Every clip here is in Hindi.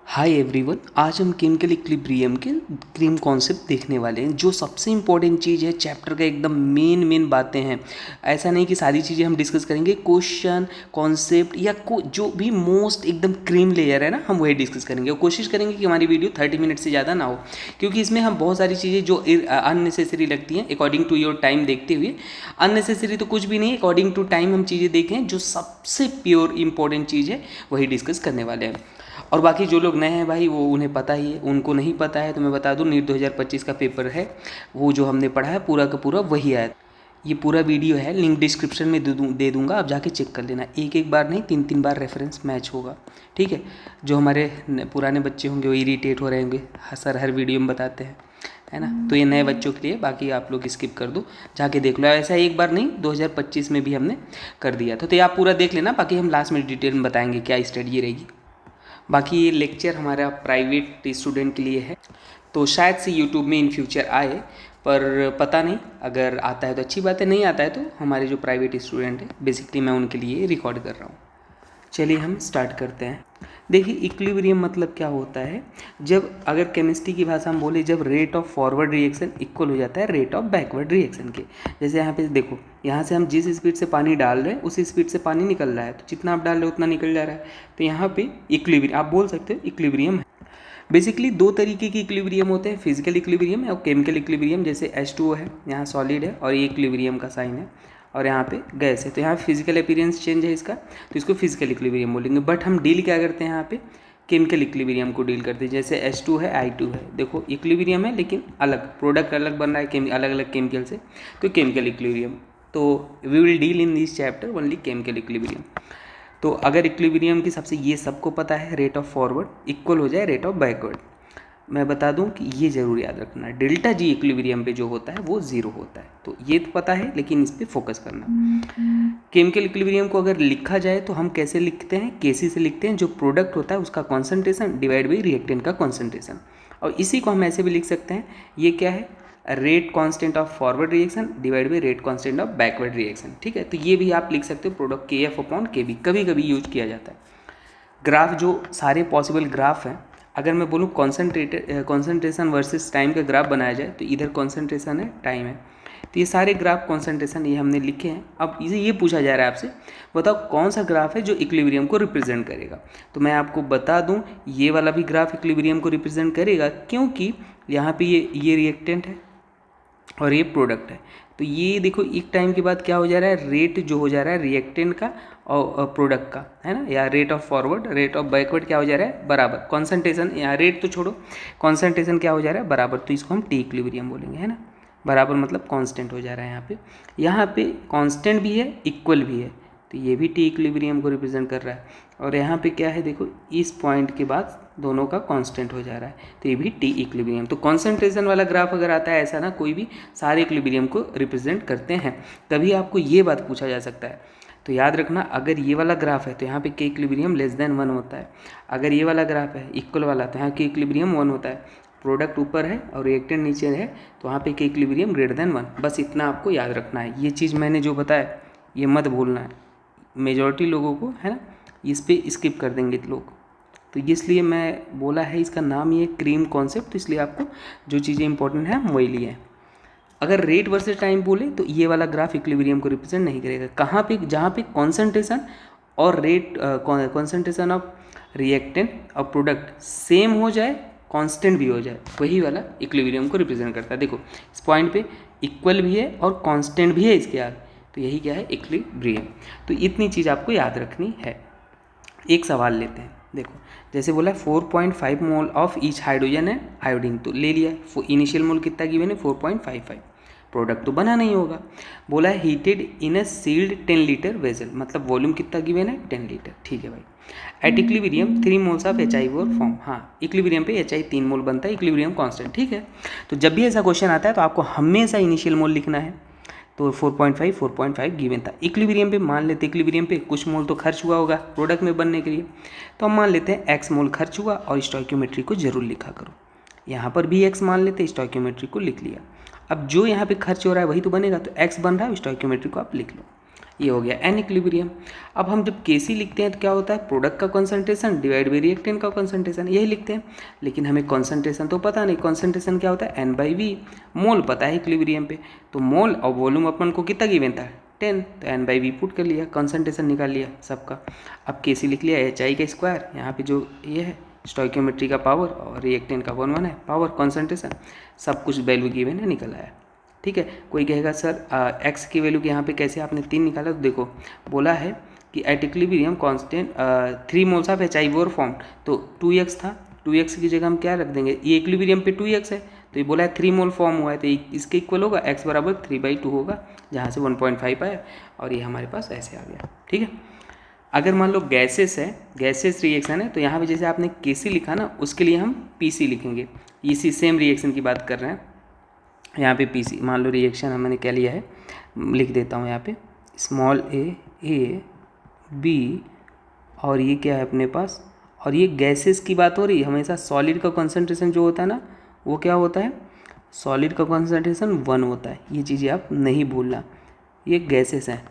हाय एवरीवन, आज हम केमिकल इक्विलिब्रियम के क्रीम कॉन्सेप्ट देखने वाले हैं। जो सबसे इम्पोर्टेंट चीज़ है चैप्टर का, एकदम मेन बातें हैं। ऐसा नहीं कि सारी चीज़ें हम डिस्कस करेंगे, क्वेश्चन कॉन्सेप्ट या जो भी मोस्ट एकदम क्रीम लेयर है ना, हम वही डिस्कस करेंगे। और कोशिश करेंगे कि हमारी वीडियो 30 मिनट से ज़्यादा ना हो, क्योंकि इसमें हम बहुत सारी चीज़ें जो अननेसेसरी लगती हैं अकॉर्डिंग टू योर टाइम देखते हुए। अननेसेसरी तो कुछ भी नहीं, अकॉर्डिंग टू टाइम हम चीज़ें देखें, जो सबसे प्योर इंपॉर्टेंट चीज़ है वही डिस्कस करने वाले हैं। और बाकी जो लोग नए हैं भाई, वो उन्हें पता ही है। उनको नहीं पता है तो मैं बता दूं, नीट 2025 का पेपर है, वो जो हमने पढ़ा है पूरा का पूरा वही आया। ये पूरा वीडियो है, लिंक डिस्क्रिप्शन में दे दूंगा, आप जाके चेक कर लेना। एक बार नहीं, 3 बार रेफरेंस मैच होगा, ठीक है। जो हमारे पुराने बच्चे होंगे वो इरीटेट हो रहे होंगे, सर हर वीडियो में बताते हैं, है ना। तो ये नए बच्चों के लिए, बाकी आप लोग स्किप कर दो, जाके देख लो। ऐसा एक बार नहीं, 2025 में भी हमने कर दिया था। तो ये आप पूरा देख लेना, बाकी हम लास्ट में डिटेल में बताएंगे क्या स्टडी रहेगी। बाकी ये लेक्चर हमारा प्राइवेट स्टूडेंट के लिए है, तो शायद से यूट्यूब में इन फ्यूचर आए, पर पता नहीं। अगर आता है तो अच्छी बात है, नहीं आता है तो हमारे जो प्राइवेट स्टूडेंट हैं, बेसिकली मैं उनके लिए रिकॉर्ड कर रहा हूँ। चलिए हम स्टार्ट करते हैं। देखिए, इक्विलिब्रियम मतलब क्या होता है। जब अगर केमिस्ट्री की भाषा में बोले, जब rate of forward reaction equal हो जाता है रेट ऑफ बैकवर्ड रिएक्शन के। जैसे यहाँ पे देखो, यहाँ से हम जिस स्पीड से पानी डाल रहे हैं उसी स्पीड से पानी निकल रहा है, तो जितना आप डाल रहे हो उतना निकल जा रहा है। तो यहाँ पे इक्विलिब्रियम आप बोल सकते हो, इक्विलिब्रियम है। बेसिकली दो तरीके की इक्विलिब्रियम होते हैं, फिजिकल इक्विलिब्रियम और केमिकल इक्विलिब्रियम। जैसे H2O है, यहाँ सॉलिड है और ये इक्विलिब्रियम का साइन है, और यहाँ पे गैस है, तो यहाँ फिजिकल अपीयरेंस चेंज है इसका, तो इसको फिजिकल इक्विलिब्रियम बोलेंगे। बट हम डील क्या करते हैं यहाँ पे, केमिकल इक्विलिब्रियम को डील करते हैं। जैसे H2 है, I2 है, देखो इक्विलिब्रियम है लेकिन अलग प्रोडक्ट अलग बन रहा है अलग अलग केमिकल से, तो केमिकल इक्विलिब्रियम। तो we will deal in this chapter only chemical equilibrium. तो अगर इक्विलिब्रियम की सबसे, ये सबको पता है, रेट ऑफ फॉरवर्ड इक्वल हो जाए रेट ऑफ बैकवर्ड। मैं बता दूं कि ये ज़रूर याद रखना है, डेल्टा जी इक्विलिब्रियम पे जो होता है वो ज़ीरो होता है। तो ये तो पता है, लेकिन इस पर फोकस करना। केमिकल इक्विलिब्रियम को अगर लिखा जाए तो हम कैसे लिखते हैं, केसी से लिखते हैं। जो प्रोडक्ट होता है उसका कॉन्सेंट्रेशन डिवाइड बाई रिएक्टेंट का कॉन्सेंट्रेशन। और इसी को हम ऐसे भी लिख सकते हैं, ये क्या है, rate constant of forward reaction divide by rate constant of backward reaction, ठीक है। तो ये भी आप लिख सकते हो, प्रोडक्ट KF अपॉन KB, कभी कभी यूज किया जाता है। ग्राफ, जो सारे पॉसिबल ग्राफ हैं, अगर मैं बोलूँ कॉन्सेंट्रेशन वर्सेस टाइम का ग्राफ बनाया जाए, तो इधर कॉन्सेंट्रेशन है, टाइम है, तो ये सारे ग्राफ कॉन्सेंट्रेशन ये हमने लिखे हैं। अब इसे ये पूछा जा रहा है आपसे, बताओ कौन सा ग्राफ है जो इक्विलिब्रियम को रिप्रेजेंट करेगा। तो मैं आपको बता दूं, ये वाला भी ग्राफ इक्विलिब्रियम को रिप्रेजेंट करेगा, क्योंकि यहाँ पे ये रिएक्टेंट है और ये प्रोडक्ट है। तो ये देखो, एक टाइम के बाद क्या हो जा रहा है, रेट जो हो जा रहा है रिएक्टेंट का और प्रोडक्ट का, है ना, या rate of forward rate of backward क्या हो जा रहा है, बराबर। कॉन्सेंट्रेशन, या रेट तो छोड़ो, कॉन्सेंट्रेशन क्या हो जा रहा है, बराबर, तो इसको हम टी इक्विलिब्रियम बोलेंगे, है ना। बराबर मतलब कांस्टेंट हो जा रहा है। यहाँ पे कांस्टेंट भी है, इक्वल भी है, तो ये भी टी इक्विलिब्रियम को रिप्रेजेंट कर रहा है। और यहाँ पे क्या है, देखो इस पॉइंट के बाद दोनों का कांस्टेंट हो जा रहा है, तो ये भी टी इक्विलिब्रियम। तो कॉन्सेंट्रेशन वाला ग्राफ अगर आता है ऐसा ना, कोई भी सारे इक्विलिब्रियम को रिप्रेजेंट करते हैं, तभी आपको ये बात पूछा जा सकता है। तो याद रखना, अगर ये वाला ग्राफ है तो यहाँ पे के इक्विलिब्रियम लेस देन 1 होता है। अगर ये वाला ग्राफ है इक्वल वाला, तो यहाँ के इक्विलिब्रियम 1 होता है। प्रोडक्ट ऊपर है और रिएक्टेंट नीचे है, तो वहाँ पे के इक्विलिब्रियम ग्रेटर देन 1। बस इतना आपको याद रखना है। ये चीज़ मैंने जो बताया ये मत भूलना है, मेजॉरिटी लोगों को, है ना, इस पर स्किप कर देंगे लोग। तो इसलिए मैं बोला है, इसका नाम ये क्रीम कॉन्सेप्ट, तो इसलिए आपको जो चीज़ें इंपॉर्टेंट हैं हम वही लिए हैं। अगर रेट वर्सेस टाइम बोले तो ये वाला ग्राफ इक्विलिब्रियम को रिप्रेजेंट नहीं करेगा। कहाँ पे, जहाँ पे कॉन्सेंट्रेशन और रेट, कॉन्सेंट्रेशन ऑफ रिएक्टेंट और प्रोडक्ट सेम हो जाए, कांस्टेंट भी हो जाए, वही वाला इक्विलिब्रियम को रिप्रेजेंट करता है। देखो इस पॉइंट पे इक्वल भी है और कांस्टेंट भी है इसके आगे, तो यही क्या है, इक्विलिब्रियम। तो इतनी चीज़ आपको याद रखनी है। एक सवाल लेते हैं, देखो जैसे बोला 4.5 mole of each hydrogen and iodine, तो ले लिया। इनिशियल मोल कितना गिवन है, 4.55। प्रोडक्ट तो बना नहीं होगा। बोला है heated in a sealed 10 litre vessel, मतलब वॉल्यूम कितना गिवन है, 10 लीटर, ठीक है भाई। At equilibrium 3 moles of HI were form, हाँ इक्विलिब्रियम पे HI 3 मोल बनता है, इक्विलिब्रियम कांस्टेंट, ठीक है। तो जब भी ऐसा क्वेश्चन आता है तो आपको हमेशा इनिशियल मोल लिखना है। तो 4.5 गिवन था। इक्विलिब्रियम पे मान लेते, इक्विलिब्रियम पे कुछ मोल तो खर्च हुआ होगा प्रोडक्ट में बनने के लिए, तो हम मान लेते हैं x मोल खर्च हुआ, और स्टोइकियोमेट्री को जरूर लिखा करो। यहाँ पर भी x मान लेते, स्टोइकियोमेट्री को लिख लिया। अब जो यहाँ पे खर्च हो रहा है वही तो बनेगा, तो x बन रहा है, स्टोइकियोमेट्री को आप लिख लो। ये हो गया एन इक्विलिब्रियम। अब हम जब Kc लिखते हैं तो क्या होता है, प्रोडक्ट का कॉन्सेंट्रेशन डिवाइड बाई रिएक्टेंट का कॉन्सेंट्रेशन, यही लिखते हैं। लेकिन हमें कॉन्सेंट्रेशन तो पता नहीं, कॉन्सेंट्रेशन क्या होता है N/V, मोल पता है इक्विलिब्रियम पे, तो मोल और वॉल्यूम अपन को कितना गिवन था 10, तो N/V पुट कर लिया, कॉन्सेंट्रेशन निकाल लिया सबका। अब Kc लिख लिया HI का स्क्वायर, यहाँ पे जो ये है स्टोइकियोमेट्री का पावर और रिएक्टेंट का 1 है पावर कॉन्सेंट्रेशन, सब कुछ वैल्यू गिवन है, निकल आया। ठीक है, कोई कहेगा सर एक्स की वैल्यू यहाँ पे कैसे आपने 3 निकाला, तो देखो बोला है कि at equilibrium constant 3 moles of HI were form, तो 2x था, 2x की जगह हम क्या रख देंगे, ये इक्विलिब्रियम पे 2x है, तो ये बोला है 3 मोल फॉर्म हुआ है, तो इसके इक्वल होगा x बराबर 3/2 होगा, जहाँ से 1.5 आया और ये हमारे पास ऐसे आ गया। ठीक है, अगर मान लो गैसेस है, गैसेस रिएक्शन है, तो यहाँ पे जैसे आपने Kc लिखा ना, उसके लिए हम Pc लिखेंगे, इसी सेम रिएक्शन की बात कर रहे हैं। यहाँ पे Pc मान लो रिएक्शन मैंने क्या लिया है, लिख देता हूँ यहाँ पे स्मॉल a B, और ये क्या है अपने पास, और ये गैसेस की बात हो रही है। हमेशा सॉलिड का कॉन्सेंट्रेशन जो होता है ना, वो क्या होता है, सॉलिड का कॉन्सेंट्रेशन 1 होता है, ये चीज़ें आप नहीं भूलना, ये गैसेस हैं।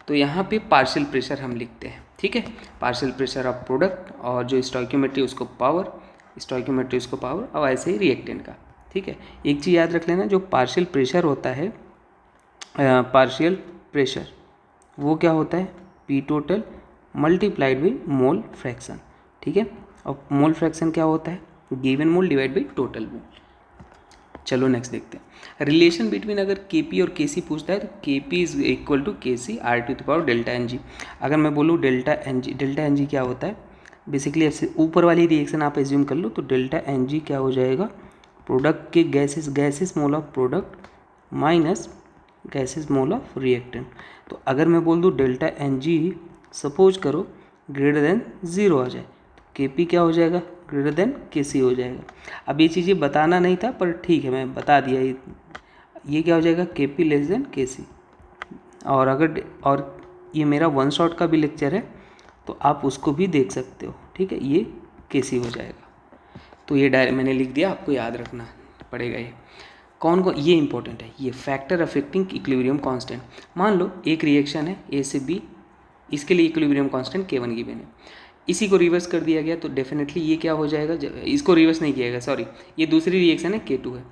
तो यहाँ पे पार्शियल प्रेशर हम लिखते हैं। ठीक है, पार्शियल प्रेशर ऑफ प्रोडक्ट, और जो स्टोइकियोमेट्री उसको पावर, स्टोइकियोमेट्री उसको पावर, और ऐसे ही रिएक्टेंट का। ठीक है, एक चीज़ याद रख लेना, जो पार्शियल प्रेशर होता है, पार्शियल प्रेशर वो क्या होता है, P total multiplied by mole fraction. ठीक है, और मोल फ्रैक्शन क्या होता है, given mole divide by total mole. चलो नेक्स्ट देखते हैं, रिलेशन बिटवीन अगर Kp और Kc पूछता है तो Kp is equal to Kc R⁴ delta Ng। अगर मैं बोलूँ डेल्टा Ng क्या होता है, बेसिकली ऐसे ऊपर वाली रिएक्शन आप एज्यूम कर लो, तो डेल्टा Ng क्या हो जाएगा, प्रोडक्ट के gases mole of product minus gases mole of reactant. तो अगर मैं बोल दूँ डेल्टा Ng सपोज करो ग्रेटर देन 0 आ जाए, तो Kp क्या हो जाएगा, ग्रेटर देन Kc हो जाएगा। अब ये चीज़ें बताना नहीं था, पर ठीक है मैं बता दिया, ये क्या हो जाएगा, Kp लेस देन Kc। और अगर ये मेरा 1 शॉट का भी लेक्चर है, तो आप उसको भी देख सकते हो। ठीक है, ये Kc हो जाएगा। तो ये डायरेक्ट मैंने लिख दिया, आपको याद रखना पड़ेगा। ये कौन ये इंपॉर्टेंट है, ये फैक्टर अफेक्टिंग इक्विलिब्रियम कांस्टेंट। मान लो एक रिएक्शन है A से B, इसके लिए इक्विलिब्रियम कांस्टेंट K1 गिवन है, इसी को रिवर्स कर दिया गया, तो डेफिनेटली ये क्या हो जाएगा, इसको रिवर्स नहीं किया गया, सॉरी, ये दूसरी रिएक्शन है K2 है,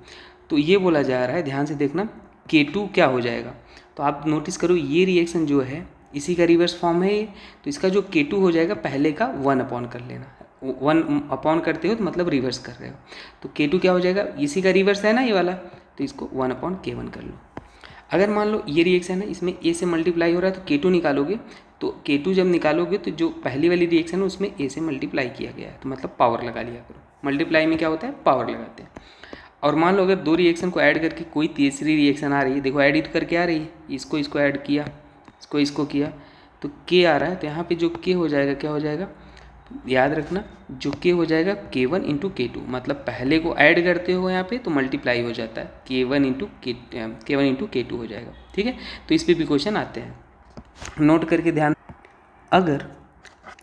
तो ये बोला जा रहा है, ध्यान से देखना, K2 क्या हो जाएगा, तो आप नोटिस करो ये रिएक्शन जो है इसी का रिवर्स फॉर्म है ये, तो इसका जो K2 हो जाएगा पहले का 1 अपॉन कर लेना, 1 अपॉन करते हो तो मतलब रिवर्स कर रहे हो, तो K2 क्या हो जाएगा, इसी का रिवर्स है ना ये वाला, तो इसको 1 अपॉन K1 कर लो। अगर मान लो ये रिएक्शन है, इसमें A से मल्टीप्लाई हो रहा है, तो K2 निकालोगे, तो K2 जब निकालोगे तो जो पहली वाली रिएक्शन है उसमें A से मल्टीप्लाई किया गया है, तो मतलब पावर लगा लिया करो, मल्टीप्लाई में क्या होता है, पावर लगाते हैं। और मान लो अगर दो रिएक्शन को ऐड करके कोई तीसरी रिएक्शन आ रही है, देखो एडिट करके आ रही है, इसको ऐड किया, इसको किया, तो K आ रहा है, तो यहाँ पे जो K हो जाएगा क्या हो जाएगा, याद रखना, जो K हो जाएगा K1 इंटू K2, मतलब पहले को ऐड करते हो यहाँ पे तो मल्टीप्लाई हो जाता है, K1 इंटू K2 हो जाएगा। ठीक है, तो इस पर भी क्वेश्चन आते हैं, नोट करके ध्यान। अगर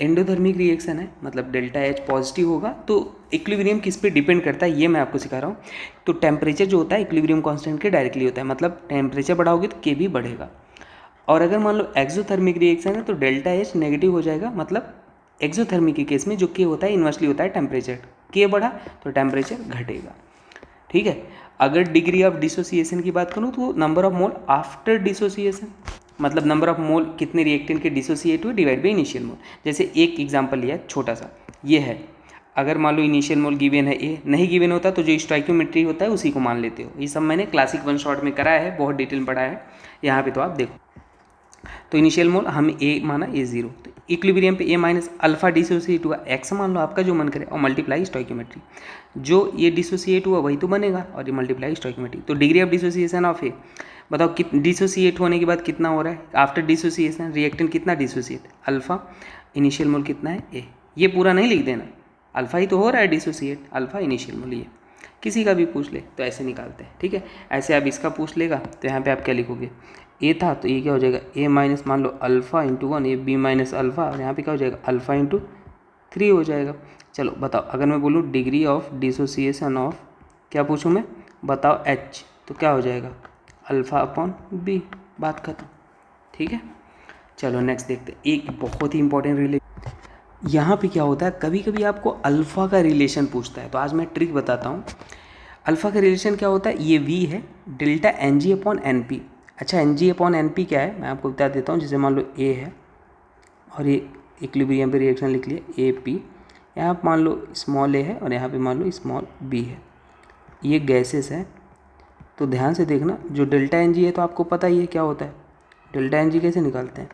एंडोथर्मिक रिएक्शन है, मतलब डेल्टा H पॉजिटिव होगा, तो इक्विलिब्रियम किस पे डिपेंड करता है ये मैं आपको सिखा रहा हूँ। तो टेम्परेचर जो होता है इक्विलिब्रियम कांस्टेंट के डायरेक्टली होता है, मतलब टेम्परेचर बढ़ाओगे तो K भी बढ़ेगा। और अगर मान लो एक्सोथर्मिक रिएक्शन है तो डेल्टा H नेगेटिव हो जाएगा, मतलब एक्सोथर्मिक के केस में जो K होता है इन्वर्सली होता है टेम्परेचर, K बढ़ा तो टेम्परेचर घटेगा। ठीक है, अगर डिग्री ऑफ डिसोसिएशन की बात करूँ तो number of mole after dissociation, मतलब नंबर ऑफ मोल कितने रिएक्टेंट के डिसोसिएट हुए डिवाइड बाई इनिशियल मोल। जैसे एक एग्जांपल लिया छोटा सा, ये है, अगर मान लो इनिशियल मोल गिवन है A, नहीं गिवन होता तो जो स्टोइकियोमेट्री होता है उसी को मान लेते हो। ये सब मैंने क्लासिक 1 शॉट में कराया है, बहुत डिटेल में पढ़ाया है, यहाँ पे तो आप देखो। तो इनिशियल मोल हम A माना A0, तो इक्विलिब्रियम पे A माइनस अल्फा डिसोसिएट हुआ, X मान लो आपका जो मन करे, और मल्टीप्लाई स्टोइकियोमेट्री, जो ये डिसोसिएट हुआ वही तो बनेगा, और ये मल्टीप्लाई स्टोइकियोमेट्री। तो degree of dissociation of A, बताओ डिसोसिएट होने के बाद कितना हो रहा है, आफ्टर डिसोसिएशन रिएक्टेंट कितना डिसोसिएट, अल्फा, इनिशियल मोल कितना है A, ये पूरा नहीं लिख देना, अल्फा ही तो हो रहा है डिसोसिएट, अल्फा इनिशियल मोल, ये किसी का भी पूछ ले तो ऐसे निकालते हैं। ठीक है, ऐसे आप इसका पूछ लेगा तो यहाँ पे आप क्या लिखोगे, A था तो ये क्या हो जाएगा, A माइनस मान लो अल्फ़ा इंटू 1, ये B माइनस अल्फ़ा, और यहाँ पे क्या हो जाएगा, अल्फ़ा इंटू 3 हो जाएगा। चलो बताओ, अगर मैं बोलूँ डिग्री ऑफ डिसोसिएशन ऑफ, क्या पूछूँ मैं, बताओ H, तो क्या हो जाएगा, अल्फ़ा अपॉन B, बात खत्म। ठीक है, चलो नेक्स्ट देखते हैं, एक बहुत ही इंपॉर्टेंट रिलेशन। यहाँ पे क्या होता है, कभी कभी आपको अल्फ़ा का रिलेशन पूछता है, तो आज मैं ट्रिक बताता हूँ। अल्फ़ा का रिलेशन क्या होता है, ये v है delta N G upon N P. अच्छा, N G upon N P क्या है मैं आपको बता देता हूँ। जैसे मान लो a है और ये इक्विलिब्रियम पे रिएक्शन लिख लिया ए पी, यहाँ पर मान लो स्मॉल a है और यहाँ पे मान लो स्मॉल b है। ये गैसेस है, तो ध्यान से देखना, जो डेल्टा एन जी है तो आपको पता ही है क्या होता है। डेल्टा एन जी कैसे निकालते हैं,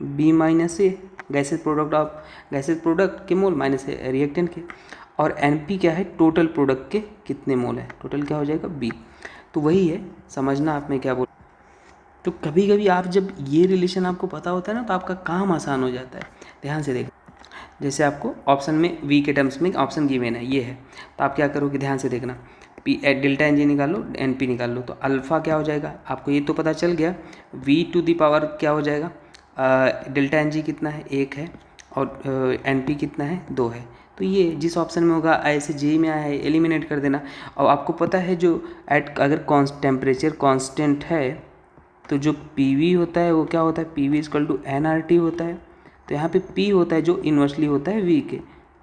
B minus A, gases product of gases product के मोल माइनस रिएक्टेंट के, और एन पी क्या है, टोटल प्रोडक्ट के कितने मोल है, टोटल क्या हो जाएगा बी। तो वही है, समझना आप में क्या बोल। तो कभी कभी आप जब ये रिलेशन आपको पता होता है ना, तो आपका काम आसान हो जाता है। ध्यान से देख, जैसे आपको ऑप्शन में वी के टर्म्स में ऑप्शन गिवन है, ये है, तो आप क्या करोगे, ध्यान से देखना, पी डेल्टा एन जी निकाल लो, एन पी निकाल लो, तो अल्फ़ा क्या हो जाएगा, आपको ये तो पता चल गया, वी टू दी पावर क्या हो जाएगा, डेल्टा एन जी कितना है, एक है, और एन पी कितना है, दो है। तो ये जिस ऑप्शन में होगा ऐसे जे में आया है, एलिमिनेट कर देना। और आपको पता है जो अगर टेम्परेचर कांस्टेंट है, तो जो पी वी होता है वो क्या होता है, P V equal to N R T होता है। तो यहाँ पे P होता है जो इन्वर्सली होता है V के,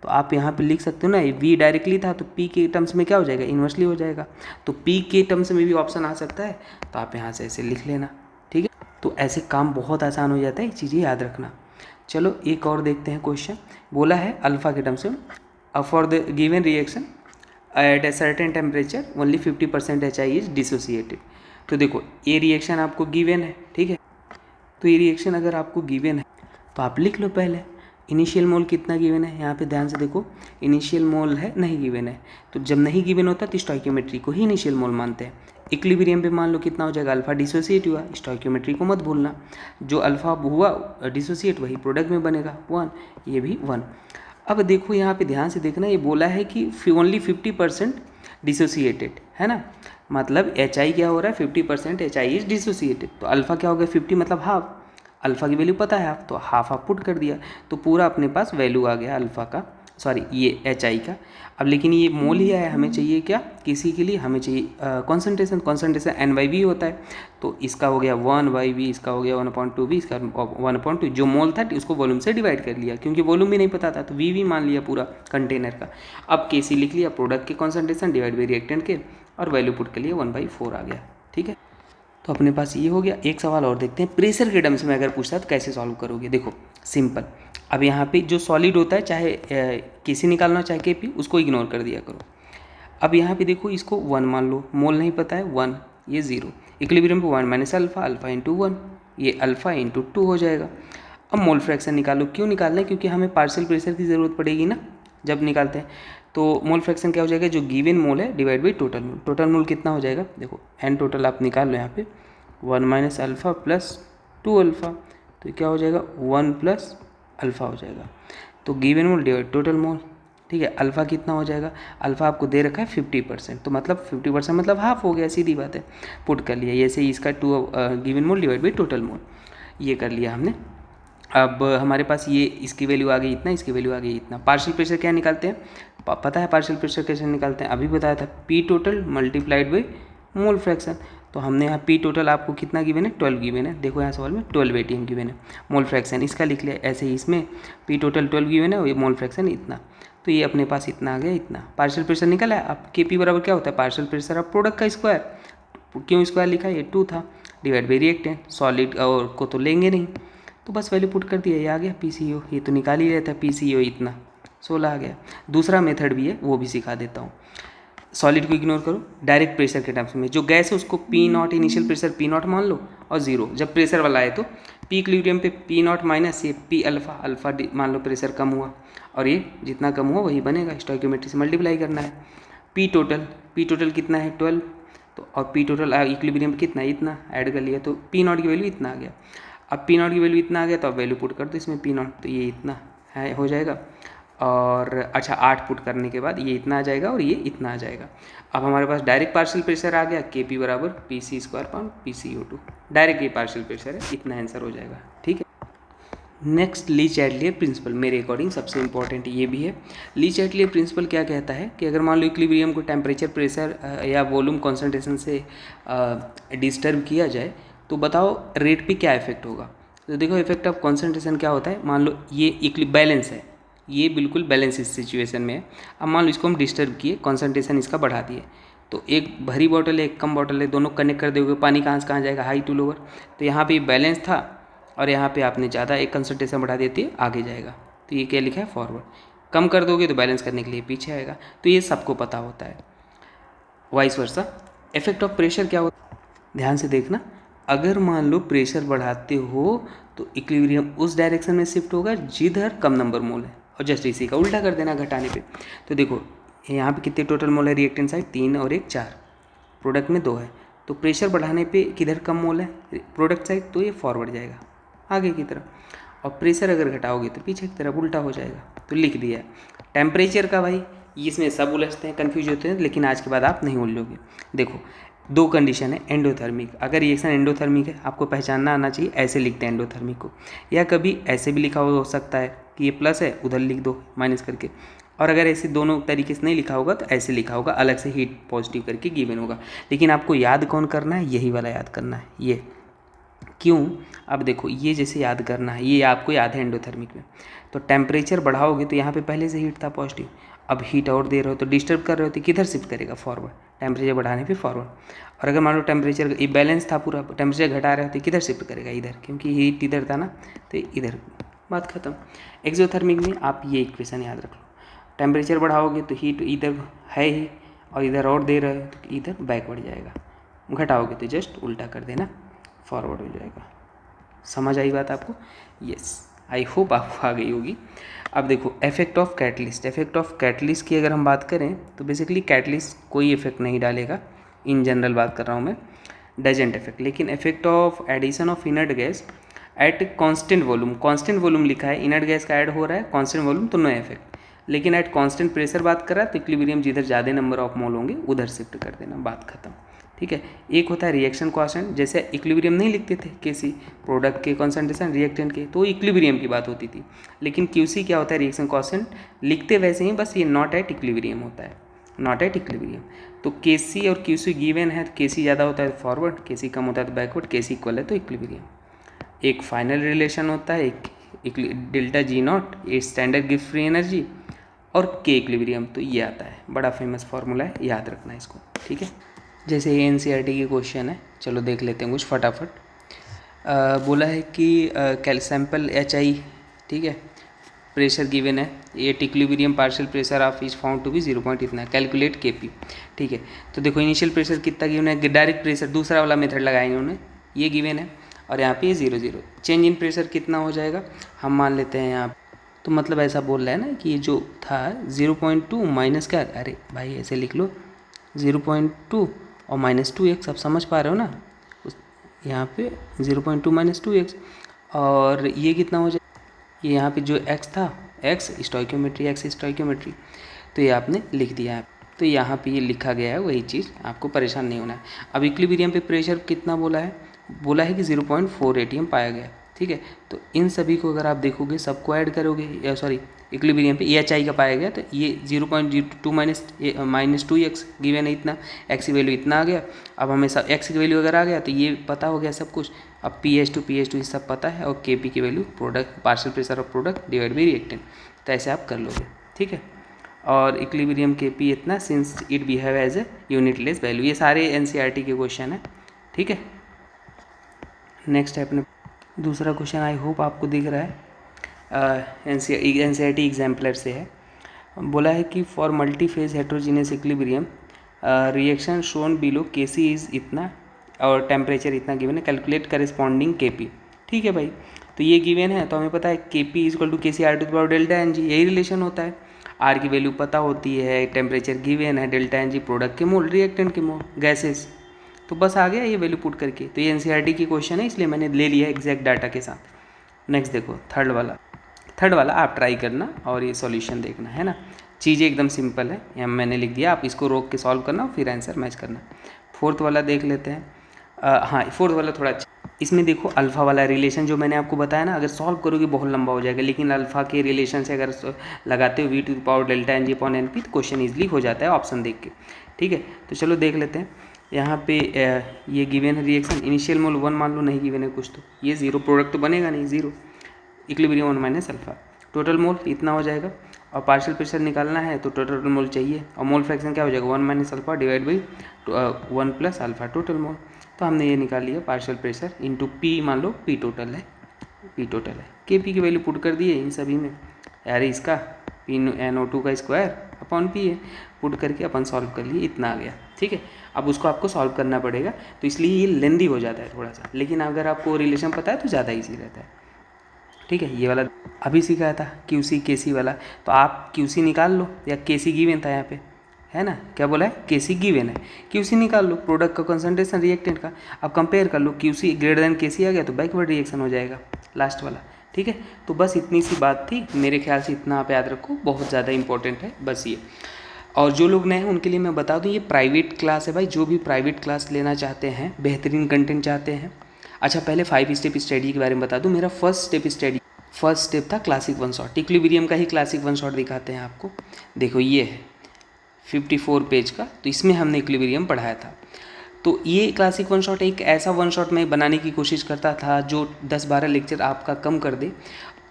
तो आप यहाँ पे लिख सकते हो ना, V डायरेक्टली था तो P के टर्म्स में क्या हो जाएगा, इन्वर्सली हो जाएगा। तो P के टर्म्स में भी ऑप्शन आ सकता है, तो आप यहाँ से ऐसे लिख लेना, ठीक है। तो ऐसे काम बहुत आसान हो जाता है, ये चीज़ें याद रखना। चलो एक और देखते हैं क्वेश्चन। बोला है अल्फ़ा के टर्म्स में for the given reaction at a certain temperature only 50% HI is dissociated. तो देखो ये रिएक्शन आपको गिवन है, ठीक है। तो ये रिएक्शन अगर आपको गिवन है तो आप लिख लो पहले इनिशियल मोल कितना गिवन है। यहाँ पे ध्यान से देखो, इनिशियल मोल है नहीं गिवन है, तो जब नहीं गिवन होता तो स्टोइकियोमेट्री को ही इनिशियल मोल मानते हैं। इक्विलिब्रियम पे मान लो कितना हो जाएगा, अल्फा डिसोसिएट हुआ, स्टोइकियोमेट्री को मत भूलना, जो अल्फा हुआ डिसोसिएट वही प्रोडक्ट में बनेगा 1, ये भी 1। अब देखो यहाँ पे ध्यान से देखना, ये बोला है कि ओनली 50% डिसोसिएटेड है ना, मतलब एच आई क्या हो रहा है, 50% एच आई इज डिसोसिएटेड। तो अल्फा क्या हो गया, 50 मतलब हाफ, अल्फ़ा की वैल्यू पता है आप, तो हाफ आप पुट कर दिया, तो पूरा अपने पास वैल्यू आ गया अल्फ़ा का, सॉरी ये एच आई का। अब लेकिन ये मोल ही आया, हमें चाहिए क्या, किसी के लिए हमें चाहिए कॉन्सेंट्रेशन एन बाई वी होता है, तो इसका हो गया 1/v, इसका हो गया 1/2v, इसका 1/2, जो मोल था उसको वॉल्यूम से डिवाइड कर लिया, क्योंकि वॉल्यूम भी नहीं पता था तो वी मान लिया पूरा कंटेनर का। अब के सी लिख लिया, प्रोडक्ट के कॉन्सेंट्रेशन डिवाइड बाई रिएक्टेंट के, और वैल्यू पुट कर लिया 1/4 आ गया, ठीक है। तो अपने पास ये हो गया। एक सवाल और देखते हैं, प्रेशर के टर्म्स में अगर पूछता है तो कैसे सॉल्व करोगे। देखो सिंपल, अब यहाँ पे जो सॉलिड होता है, चाहे केसी निकालना चाहे के पी, उसको इग्नोर कर दिया करो। अब यहाँ पे देखो, इसको 1 मान लो, मोल नहीं पता है 1, ये 0, इक्विलिब्रियम पे 1 माइनस अल्फा, अल्फा इंटू 1, ये अल्फा इंटू 2 हो जाएगा। अब मोल फ्रैक्शन निकालो, क्यों निकालना है, क्योंकि हमें पार्शियल प्रेशर की ज़रूरत पड़ेगी ना जब निकालते हैं। तो मोल फ्रैक्शन क्या हो जाएगा, जो गिवन मोल है divide by total mole. Total mole कितना हो जाएगा, देखो एन टोटल आप निकाल लो, यहाँ पे 1 माइनस अल्फ़ा प्लस 2 अल्फ़ा, तो क्या हो जाएगा 1 प्लस अल्फ़ा हो जाएगा। तो given mole divide total mole, ठीक है। अल्फ़ा कितना हो जाएगा, अल्फ़ा आपको दे रखा है 50%, तो मतलब 50% मतलब हाफ हो गया, सीधी बात है, पुट कर लिया। ऐसे ही इसका 2 given mole divide by total मोल, ये कर लिया हमने। अब हमारे पास ये इसकी वैल्यू आ गई इतना, इसकी वैल्यू आ गई इतना। पार्शियल प्रेशर क्या निकालते हैं, पता है पार्शियल प्रेशर कैसे निकालते हैं, अभी बताया था, P total multiplied by mole fraction. तो हमने यहाँ पी टोटल आपको कितना गिवन है, 12 गिवन है, देखो यहाँ सवाल में 12 ATM गिवन है। मोल फ्रैक्शन इसका लिख लिया, ऐसे ही इसमें पी टोटल 12 गिवन है और ये मोल फ्रैक्शन इतना, तो ये अपने पास इतना आ गया, इतना पार्शियल प्रेशर निकला है। अब के पी बराबर क्या होता है, पार्शियल प्रेशर अब प्रोडक्ट का स्क्वायर, क्यों स्क्वायर लिखा है, ये 2 था, डिवाइड बाई रिएक्टेंट, सॉलिड और को तो लेंगे नहीं, तो बस वैल्यू पुट कर दिया, ये आ गया PCO, ये तो निकाल ही रहता है PCO इतना 16 आ गया। दूसरा मेथड भी है, वो भी सिखा देता हूँ। सॉलिड को इग्नोर करो, डायरेक्ट प्रेशर के टर्म्स में जो गैस है उसको P0 इनिशियल प्रेशर P0 मान लो, और 0 जब प्रेशर वाला है तो पी इक्विलिब्रियम पे P0 माइनस ये P अल्फा, अल्फा मान लो प्रेशर कम हुआ, और ये जितना कम हुआ वही बनेगा, स्टोइकियोमेट्री से मल्टीप्लाई करना है। पी टोटल कितना है 12, तो और पी टोटल इक्विलिब्रियम कितना है इतना, ऐड कर लिया, तो P0 की वैल्यू इतना आ गया। अब P0 की वैल्यू इतना आ गया, तो अब वैल्यू पुट कर दो इसमें P0, तो ये इतना है हो जाएगा। और अच्छा 8 पुट करने के बाद ये इतना आ जाएगा और ये इतना आ जाएगा। अब हमारे पास डायरेक्ट पार्शियल प्रेशर आ गया, के पी बराबर PC² डायरेक्ट ये पार्शियल प्रेशर है, इतना आंसर हो जाएगा, ठीक है। नेक्स्ट ली चैटलियर प्रिंसिपल, मेरे अकॉर्डिंग सबसे इंपॉर्टेंट ये भी है। ली चैटलियर प्रिंसिपल क्या कहता है कि अगर मान लो इक्विलिब्रियम को टेम्परेचर, प्रेशर या वॉल्यूम कॉन्सेंट्रेशन से डिस्टर्ब किया जाए, तो बताओ रेट पे क्या इफेक्ट होगा। तो देखो इफेक्ट ऑफ कॉन्सेंट्रेशन क्या होता है, मान लो ये बैलेंस है, ये बिल्कुल बैलेंस इस सिचुएशन में है। अब मान लो इसको हम डिस्टर्ब किए, कॉन्सेंट्रेशन इसका बढ़ा दिए, तो एक भरी बॉटल है एक कम बॉटल है, दोनों कनेक्ट कर दोगे, पानी कहाँ से कहाँ जाएगा, हाई टू लोअर। तो यहाँ पे बैलेंस था और यहाँ पे आपने ज़्यादा एक कंसंट्रेशन बढ़ा देती है, आगे जाएगा। तो ये क्या लिखा है, फॉरवर्ड। कम कर दोगे तो बैलेंस करने के लिए पीछे आएगा। तो ये सबको पता होता है। Vice versa effect of pressure क्या होता है, ध्यान से देखना। अगर मान लो प्रेशर बढ़ाते हो तो इक्विलिब्रियम उस डायरेक्शन में शिफ्ट होगा जिधर कम नंबर मोल है, और जस्ट इसी का उल्टा कर देना घटाने पे। तो देखो यहाँ पे कितने टोटल मोल है, रिएक्टेंट साइड 3 और 1 4, प्रोडक्ट में 2 है। तो प्रेशर बढ़ाने पे किधर कम मोल है, प्रोडक्ट साइड, तो ये फॉरवर्ड जाएगा आगे की तरफ, और प्रेशर अगर घटाओगे तो पीछे की तरफ उल्टा हो जाएगा। तो लिख दिया है। टेम्परेचर का भाई इसमें सब उलझते हैं, कन्फ्यूज होते हैं, लेकिन आज के बाद आप नहीं उलझोगे। देखो 2 कंडीशन है, एंडोथर्मिक, अगर रिएक्शन एंडोथर्मिक है आपको पहचानना आना चाहिए, ऐसे लिखते हैं एंडोथर्मिक को, या कभी ऐसे भी लिखा हो सकता है कि ये प्लस है उधर लिख दो माइनस करके, और अगर ऐसे दोनों तरीके से नहीं लिखा होगा तो ऐसे लिखा होगा, अलग से हीट पॉजिटिव करके गिवन होगा। लेकिन आपको याद कौन करना है, यही वाला याद करना है। ये क्यों, अब देखो ये जैसे याद करना है, ये आपको याद है एंडोथर्मिक में, तो टेम्परेचर बढ़ाओगे तो यहाँ पे पहले से हीट था पॉजिटिव, अब हीट और दे रहे हो तो डिस्टर्ब कर रहे हो तो किधर शिफ्ट करेगा, फॉरवर्ड, टेम्परेचर बढ़ाने पे फॉरवर्ड। और अगर मान लो टेम्परेचर ये बैलेंस था पूरा, टेम्परेचर घटा रहे हो तो किधर शिफ्ट करेगा, इधर, क्योंकि हीट इधर था ना, तो इधर, बात खत्म। एक्सोथर्मिक में आप ये इक्वेशन याद रख लो, टेम्परेचर बढ़ाओगे तो हीट इधर है ही, और इधर और दे रहे हो तो इधर बैकवर्ड जाएगा, घटाओगे तो जस्ट उल्टा कर देना, फॉरवर्ड हो जाएगा। समझ आई बात आपको, यस, आई होप आपको आ गई होगी। अब देखो effect of catalyst, effect of catalyst की अगर हम बात करें तो बेसिकली कैटलिस्ट कोई इफेक्ट नहीं डालेगा, इन जनरल बात कर रहा हूँ मैं, डजेंट इफेक्ट। लेकिन effect of addition of inert gas at constant volume, constant volume लिखा है, इनर्ट गैस का ऐड हो रहा है कांस्टेंट वॉल्यूम, तो नो इफेक्ट। लेकिन एट कांस्टेंट प्रेशर बात कर रहा है तो इक्विलिब्रियम जिधर ज़्यादा नंबर ऑफ मोल होंगे उधर शिफ्ट कर देना, बात खत्म। ठीक है, एक होता है रिएक्शन कांस्टेंट, जैसे इक्विलिब्रियम नहीं लिखते थे केसी, प्रोडक्ट के कॉन्सेंट्रेशन रिएक्टेंट के, तो इक्विलिब्रियम की बात होती थी। लेकिन क्यूसी क्या होता है, रिएक्शन कांस्टेंट, लिखते वैसे ही, बस ये नॉट एट इक्विलिब्रियम होता है, नॉट एट इक्विलिब्रियम। तो केसी और क्यूसी गिवन है, तो केसी ज़्यादा होता है तो फॉरवर्ड, केसी कम होता है तो बैकवर्ड, केसी इक्वल है तो इक्विलिब्रियम। एक फाइनल रिलेशन होता है, एक डेल्टा जी नॉट, ये स्टैंडर्ड गिव्स फ्री एनर्जी, और के इक्विलिब्रियम, तो ये आता है, बड़ा फेमस फार्मूला है, याद रखना इसको। ठीक है, जैसे ये एनसीईआरटी की क्वेश्चन है, चलो देख लेते हैं कुछ फटाफट। बोला है कि कैल सैम्पल HI, ठीक है, प्रेशर गिवन है, ये equilibrium partial pressure of is found to be 0 इतना, कैलकुलेट KP। ठीक है, तो देखो इनिशियल प्रेशर कितना गिवन है, डायरेक्ट प्रेशर दूसरा वाला मेथड लगाया इन्होंने, ये गिवन है, और यहाँ पे 0 0, चेंज इन प्रेशर कितना हो जाएगा, हम मान लेते हैं यहाँ, तो मतलब ऐसा बोल रहा है ना कि ये जो था 0.2 माइनस क्या, अरे भाई ऐसे लिख लो 0.2 और -2x, आप समझ पा रहे हो ना, यहाँ पे 0.2 -2x, और ये कितना हो जाए, ये यहाँ पे जो x था, x स्टोइकियोमेट्री, तो ये आपने लिख दिया है, तो यहाँ पे ये लिखा गया है, वही चीज़, आपको परेशान नहीं होना है। अब इक्विलिब्रियम पे प्रेशर कितना बोला है कि 0.4 atm पाया गया। ठीक है, तो इन सभी को अगर आप देखोगे, सबको ऐड करोगे, या सॉरी इक्विलिब्रियम पे HI का पाया गया, तो ये 0.02 -2x गिवन है, इतना x की वैल्यू इतना आ गया। अब हमें सब x की वैल्यू अगर आ गया तो ये पता हो गया सब कुछ। अब PH2 ये सब पता है, और KP की value product partial pressure of product divide by reactant, तो ऐसे आप कर लोगे। ठीक है, और इक्विलिब्रियम KP इतना since it behave as a unitless value, ये सारे NCERT के क्वेश्चन है। ठीक है, नेक्स्ट है अपने दूसरा क्वेश्चन, आई होप आपको दिख रहा है, NCERT एग्जाम्पलर से है। बोला है कि for multi phase heterogeneous equilibrium reaction shown below KC is इतना और टेम्परेचर इतना गिवन है, कैलकुलेट करेस्पॉन्डिंग KP। ठीक है भाई, तो ये गिवन है, तो हमें पता है KP equal to KC R⁴ delta NG, यही रिलेशन होता है। R की वैल्यू पता होती है, टेम्परेचर गिवन है, डेल्टा NG प्रोडक्ट के मोल, रिएक्टेंट के मोल, गैसेस, तो बस आ गया ये वैल्यू पुट करके। तो ये NCERT की क्वेश्चन है, इसलिए मैंने ले लिया एग्जैक्ट डाटा के साथ। नेक्स्ट देखो थर्ड वाला आप ट्राई करना और ये सॉल्यूशन देखना, है ना, चीज़ें एकदम सिंपल है, यहाँ मैंने लिख दिया, आप इसको रोक के सॉल्व करना, फिर आंसर मैच करना। फोर्थ वाला देख लेते हैं। हाँ, फोर्थ वाला थोड़ा अच्छा, इसमें देखो अल्फ़ा वाला रिलेशन जो मैंने आपको बताया ना, अगर सॉल्व करोगे बहुत लंबा हो जाएगा, लेकिन अल्फ़ा के रिलेशन से अगर लगाते हो v⁴ डेल्टा NG/NP, तो क्वेश्चन ईजिली हो जाता है ऑप्शन देख के। ठीक है, तो चलो देख लेते हैं। यहाँ पे ये गिवन है रिएक्शन, इनिशियल मोल 1 मान लो, नहीं गिवन है कुछ, तो ये 0 प्रोडक्ट तो बनेगा नहीं, 0, equilibrium 1 minus alpha, total mole इतना हो जाएगा। और पार्शियल प्रेशर निकालना है तो टोटल मोल चाहिए, और मोल फ्रैक्शन क्या हो जाएगा, 1 minus alpha divide by 1 plus alpha total mole. तो हमने ये निकाल लिया पार्शियल प्रेशर इंटू पी, मान लो पी टोटल है, के पी की वैल्यू पुट कर दिए इन सभी में, यार इसका पी NO2 का स्क्वायर अपॉन पी है, पुट करके अपन सॉल्व कर लिए, इतना आ गया। ठीक है, अब उसको आपको सॉल्व करना पड़ेगा, तो इसलिए ये लेंदी हो जाता है थोड़ा सा, लेकिन अगर आपको रिलेशन पता है तो ज़्यादा ईजी रहता है। ठीक है, ये वाला अभी सिखाया था QC KC वाला, तो आप QC निकाल लो, या KC गिवन था यहाँ पे, है ना, क्या बोला है, KC गिवन है, QC निकाल लो, प्रोडक्ट का कंसंट्रेशन रिएक्टेंट का, अब कंपेयर कर लो, QC ग्रेटर देन KC आ गया तो बैकवर्ड रिएक्शन हो जाएगा लास्ट वाला। ठीक है, तो बस इतनी सी बात थी, मेरे ख्याल से इतना आप याद रखो, बहुत ज़्यादा इंपॉर्टेंट है बस ये। और जो लोग नए हैं उनके लिए मैं बता दूं, ये प्राइवेट क्लास है भाई, जो भी प्राइवेट क्लास लेना चाहते हैं, बेहतरीन कंटेंट चाहते हैं। अच्छा, पहले 5 स्टेप स्टडी के बारे में बता दूं, मेरा फर्स्ट स्टेप था क्लासिक 1 शॉट, इक्विलिब्रियम का ही क्लासिक 1 शॉट दिखाते हैं आपको, देखो ये है 54 पेज का, तो इसमें हमने इक्विलिब्रियम पढ़ाया था। तो ये क्लासिक 1 शॉट एक ऐसा 1 शॉट मैं बनाने की कोशिश करता था जो 10-12 लेक्चर आपका कम कर दे,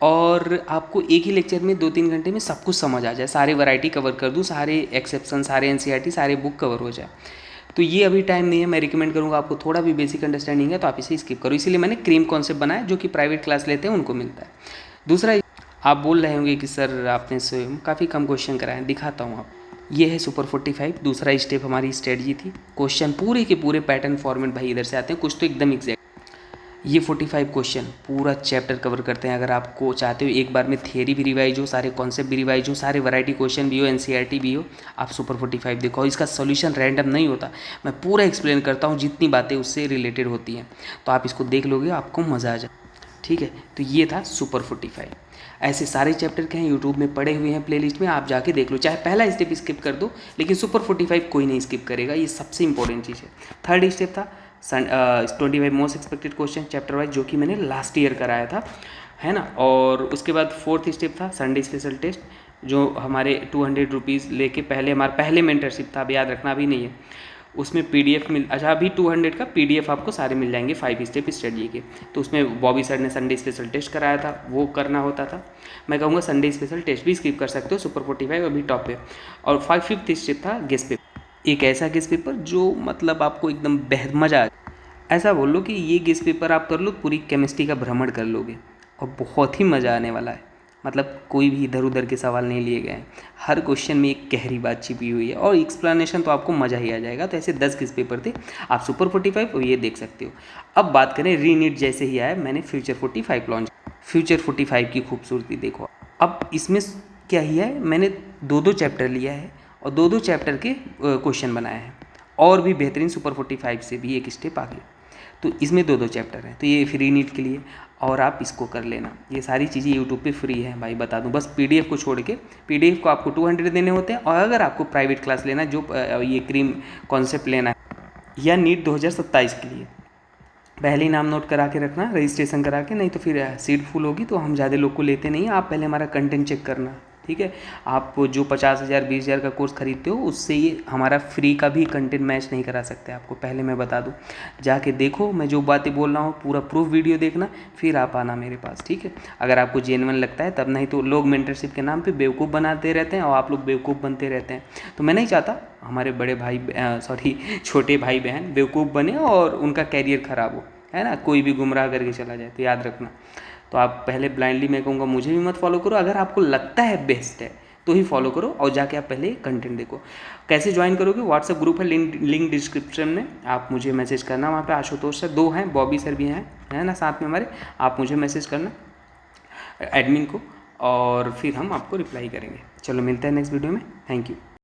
और आपको एक ही लेक्चर में 2-3 घंटे में सब कुछ समझ आ जाए, सारे वैरायटी कवर कर दूँ, सारे एक्सेप्शन, सारे NCERT, सारे बुक कवर हो जाए। तो ये अभी टाइम नहीं है, मैं रिकमेंड करूँगा, आपको थोड़ा भी बेसिक अंडरस्टैंडिंग है तो आप इसे स्किप करो, इसीलिए मैंने क्रीम कॉन्सेप्ट बनाया, जो कि प्राइवेट क्लास लेते हैं उनको मिलता है। दूसरा, आप बोल रहे होंगे कि सर आपने स्वयं काफ़ी कम क्वेश्चन कराए, दिखाता हूँ आप, ये है सुपर 45, दूसरा स्टेप हमारी स्ट्रेटजी थी, क्वेश्चन पूरे के पूरे पैटर्न फॉर्मेट भाई इधर से आते हैं, कुछ तो एकदम एग्जैक्ट। ये 45 क्वेश्चन पूरा चैप्टर कवर करते हैं, अगर आपको चाहते हो एक बार में थियरी भी रिवाइज हो, सारे कॉन्सेप्ट भी रिवाइज हो, सारे वैरायटी क्वेश्चन भी हो, NCERT भी हो, आप सुपर 45 देखो। इसका सॉल्यूशन रैंडम नहीं होता, मैं पूरा एक्सप्लेन करता हूँ, जितनी बातें उससे रिलेटेड होती हैं, तो आप इसको देख लोगे, आपको मज़ा आ जाए। ठीक है, तो ये था सुपर 45। ऐसे सारे चैप्टर के हैं, यूट्यूब में पड़े हुए हैं प्लेलिस्ट में, आप जाके देख लो, चाहे पहला स्टेप स्किप कर दो, लेकिन सुपर 45 कोई नहीं स्किप करेगा, ये सबसे इंपॉर्टेंट चीज़ है। थर्ड स्टेप था 25 most expected question chapter wise, जो कि मैंने लास्ट ईयर कराया था, है ना। और उसके बाद फोर्थ स्टेप था संडे स्पेशल टेस्ट, जो हमारे 200 रुपीज़ लेके पहले मेंटरशिप था, अब याद रखना भी नहीं है, उसमें PDF मिल, अच्छा अभी 200 का PDF आपको सारे मिल जाएंगे 5 स्टेप स्टडी के। तो उसमें बॉबी सर ने संडे स्पेशल टेस्ट कराया था, वो करना होता था। मैं कहूँगा संडे स्पेशल टेस्ट भी स्किप कर सकते हो, सुपर 45 अभी टॉप पे। और 5th स्टेप था गेस्ट पेपर, एक ऐसा गेस्ट पेपर जो मतलब आपको एकदम मज़ा आ, ऐसा बोल लो कि ये गेस्ट पेपर आप कर लो, पूरी केमिस्ट्री का भ्रमण कर लोगे, और बहुत ही मज़ा आने वाला है। मतलब कोई भी इधर उधर के सवाल नहीं लिए गए हैं, हर क्वेश्चन में एक गहरी बात छिपी हुई है, और एक्सप्लेनेशन तो आपको मज़ा ही आ जाएगा। तो ऐसे 10 गेस्ट पेपर थे, आप सुपर 45 और ये देख सकते हो। अब बात करें रीनीट, जैसे ही आया मैंने फ्यूचर 45 लॉन्च, फ्यूचर 45 की खूबसूरती देखो। अब इसमें क्या ही है, मैंने 2-2 चैप्टर लिया है, और 2-2 चैप्टर के क्वेश्चन बनाए हैं, और भी बेहतरीन सुपर 45 से भी एक स्टेप आगे। तो इसमें 2-2 चैप्टर हैं, तो ये फ्री नीट के लिए, और आप इसको कर लेना। ये सारी चीज़ें यूट्यूब पे फ्री है भाई, बता दूं, बस PDF को छोड़ के, PDF को आपको 200 देने होते हैं, और अगर आपको प्राइवेट क्लास लेना, जो ये क्रीम कॉन्सेप्ट लेना है, या नीट 2027 के लिए, पहले ही नाम नोट करा के रखना, रजिस्ट्रेशन करा के, नहीं तो फिर सीट फुल होगी तो हम ज़्यादा लोग को लेते नहीं। आप पहले हमारा कंटेंट चेक करना, ठीक है। आप जो 50,000 20,000 का कोर्स खरीदते हो, उससे ये हमारा फ्री का भी कंटेंट मैच नहीं करा सकते आपको, पहले मैं बता दूं। जाके देखो, मैं जो बातें बोल रहा हूँ पूरा प्रूफ वीडियो देखना, फिर आप आना मेरे पास, ठीक है। अगर आपको जेन्युइन लगता है तब, नहीं तो लोग मेंटरशिप के नाम पे बेवकूफ़ बनाते रहते हैं, और आप लोग बेवकूफ़ बनते रहते हैं। तो मैं नहीं चाहता हमारे बड़े भाई छोटे भाई बहन बेवकूफ़ बने और उनका कैरियर ख़राब हो, है ना, कोई भी गुमराह करके चला जाए, तो याद रखना। तो आप पहले ब्लाइंडली, मैं कहूँगा मुझे भी मत फॉलो करो, अगर आपको लगता है बेस्ट है तो ही फॉलो करो, और जाके आप पहले कंटेंट देखो। कैसे ज्वाइन करोगे, व्हाट्सएप ग्रुप है, लिंक डिस्क्रिप्शन में, आप मुझे मैसेज करना, वहाँ पे आशुतोष सर 2 हैं, बॉबी सर भी हैं, है ना, साथ में हमारे, आप मुझे मैसेज करना एडमिन को, और फिर हम आपको रिप्लाई करेंगे। चलो मिलते हैं नेक्स्ट वीडियो में, थैंक यू।